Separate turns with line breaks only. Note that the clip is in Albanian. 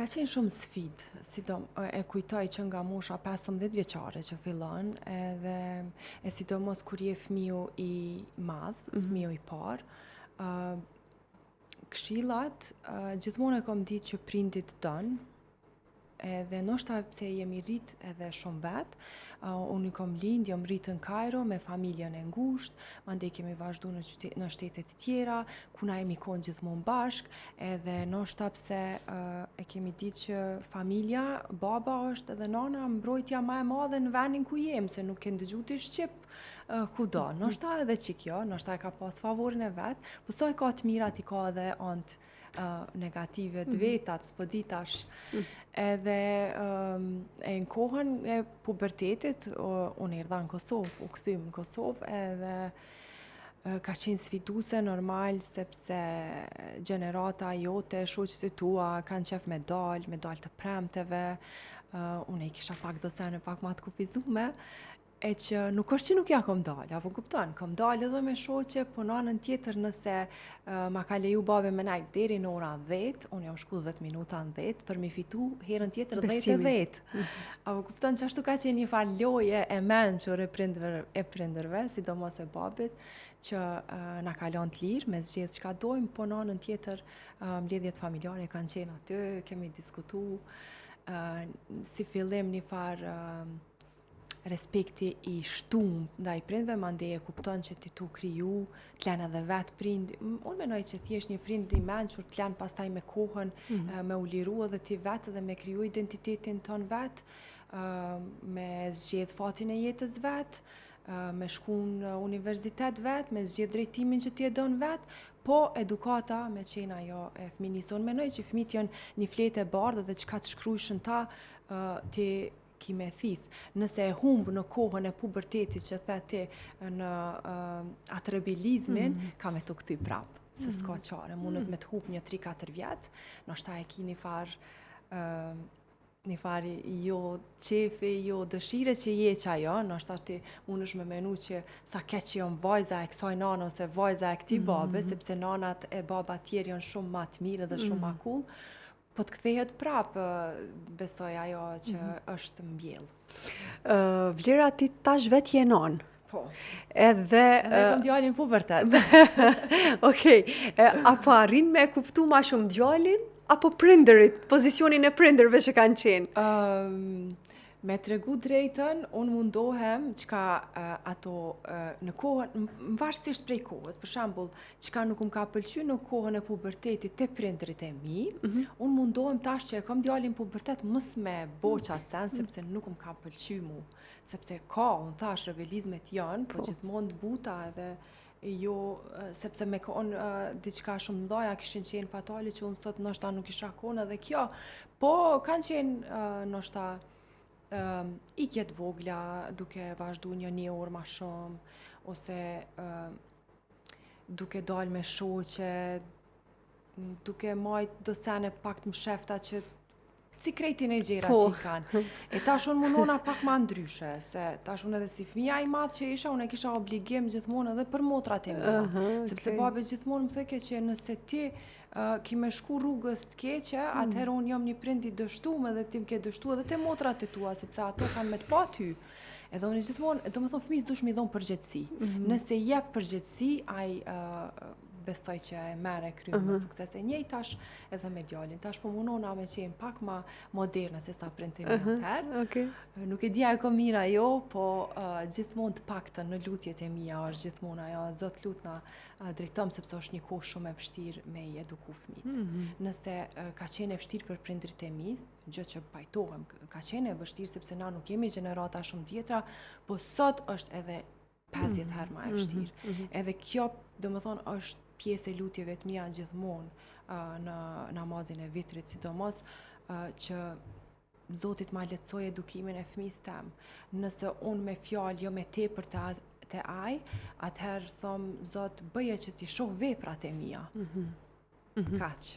Ka qenë shumë sfidë, e kujtoj që nga mosha 15 vjeçare që fillon, edhe sidomos kur je fëmiu i madh, fëmiu i parë, këshillat gjithmonë e kam ditë që prindit don, edhe ndoshta pse jemi rrit edhe shumë vetë, unë i kom lind, jam rritë në Kairo me familjen e ngushtë, mandej kemi vazhdu në shtetet tjera, ku na jemi konë gjithmonë bashk, edhe ndoshta pse e kemi ditë që familja, baba është edhe nana mbrojtja më e madhe në vendin ku jem, se nuk e ndëgju ti shqip kudo. Ndoshta edhe që kjo, ndoshta e ka pas favorin e vet, po sa i ka të mirat i ka edhe ant negative të vetat, s'po di tash. Edhe në kohën e pubertetit, unë erdha në Kosovë, u kthym në Kosovë, edhe ka qenë sfiduese normal, sepse gjenerata jote, shoqet e tua kanë qef me dal të premteve, unë i kisha pak do sene pak ma të kufizume, e që nuk është që nuk ja kom dalë, apo kupton, kom dalë edhe me shoqe, po në anën tjetër nëse ma ka leju babi me najt deri në ora 10, unë jam shku 10 minuta në 10, për mi fitu herën tjetër 10 Apo kupton që ashtu ka qenë një farë loje e mençur e prindërve, sidomos e babit, që na kalon të lirë, me zgjedh çka dojmë, po në anën tjetër mbledhjet familjare kanë qenë aty, kemi diskutu, si fillim një farë respekti i shtum ndaj prindve, mandej e kupton që ti tu kriju, t'len edhe vetë prindi. Unë menoj që thjesht një prind i mençur t'len pastaj me kohën, me u liru edhe ti vetë dhe me kriju identitetin ton vetë, me zgjedh fatin e jetës vetë, me shku në universitet vetë, me zgjedh drejtimin që ti e don vetë, po edukata me qenë ajo e fëminisë. Unë menoj që fëmijët janë një fletë e bardhë dhe çka të shkruajshën ta ti ki me thith. Nëse e humbë në kohën e pubertetit që the ti në atë rebelizmin, ka me të këthy prapë, se s'ka qare. Mundet me të humbë një 3-4 vjetë, nështë ta e ki një farë jo qefi, jo dëshire që je që ajo, nështë ta ti mundesh me menu që sa ke që jom vajza e kësaj nana ose vajza e këti babe, sepse nanat e baba tjerë janë shumë ma të mirë dhe shumë ma cool, po të kthehet prapë, besoj ajo që është mbjell.
Vlera, ti tash vetë je non.
Po.
Edhe
kom djalin pubertet.
Okej, apo arrin me kuptu ma shumë djalin, apo prindërit, pozicionin e prindërve që kanë qenë?
Me tregu drejtën, unë mundohem qka ato në kohën, varësisht prej kohës, për shembull, qka nuk më ka pëlqy në kohën e pubertetit të prindërit e mi, unë mundohem tash që e kom djalin pubertet mës me bo qatë sen, sepse nuk më ka pëlqy mu, sepse ka, unë thash, rebelizmet janë, po gjithmonë të buta edhe jo, sepse me konë diçka shumë mdoja kishin qenë fatali që unë sot nështë nuk isha konë edhe kjo, po kanë qenë nështë i kjetë vogla duke vazhdu një orë ma shumë, ose duke dalë me shoqe, duke majtë do sene pak të mshefta që si krejtin e gjera që i kanë. E tash unë mundona pak ma ndryshe, se tash unë edhe si fëmija i matë që isha, unë e kisha obligim gjithmonë edhe për motrat e mia, sepse babi gjithmonë më theke që nëse ti ki me shku rrugës të keqe, atëherë unë jam një prind i dështuar dhe ti më ke dështuar edhe te motrat e tua, sepse ato kanë me të pa ty. Edhe unë gjithmonë, do me thonë fëmijës dush mi dhonë përgjegjësi. Nëse jep përgjegjësi, ai besoj që e merre kryen me sukses. E njëjtë tash edhe me djalin. Tash po munona me qenë pak ma moderne se sa prindëri atëherë. Nuk e dia e kom mira jo, po gjithmonë të paktën në lutjet e mia është gjithmonë ajo Zot lutna drejtom, sepse është një kohë shumë e vështirë me i eduku fëmijët. Nëse ka qenë e vështirë për prindërit e mi, gjë që pajtohem, ka qenë e vështirë sepse na nuk jemi gjenerata shumë vjetra, po sot është edhe 50 herë ma e vështirë. Edhe kjo, do më thonë, është pjesë e lutjeve të mia gjithmonë në namazin e vitrit, sidomos që Zotit ma lehtësoj edukimin e fëmijës tem. Nëse unë me fjalë jo me tepër te ai, atëherë thom Zot bëje që ti shoh veprat e mia. Kaq.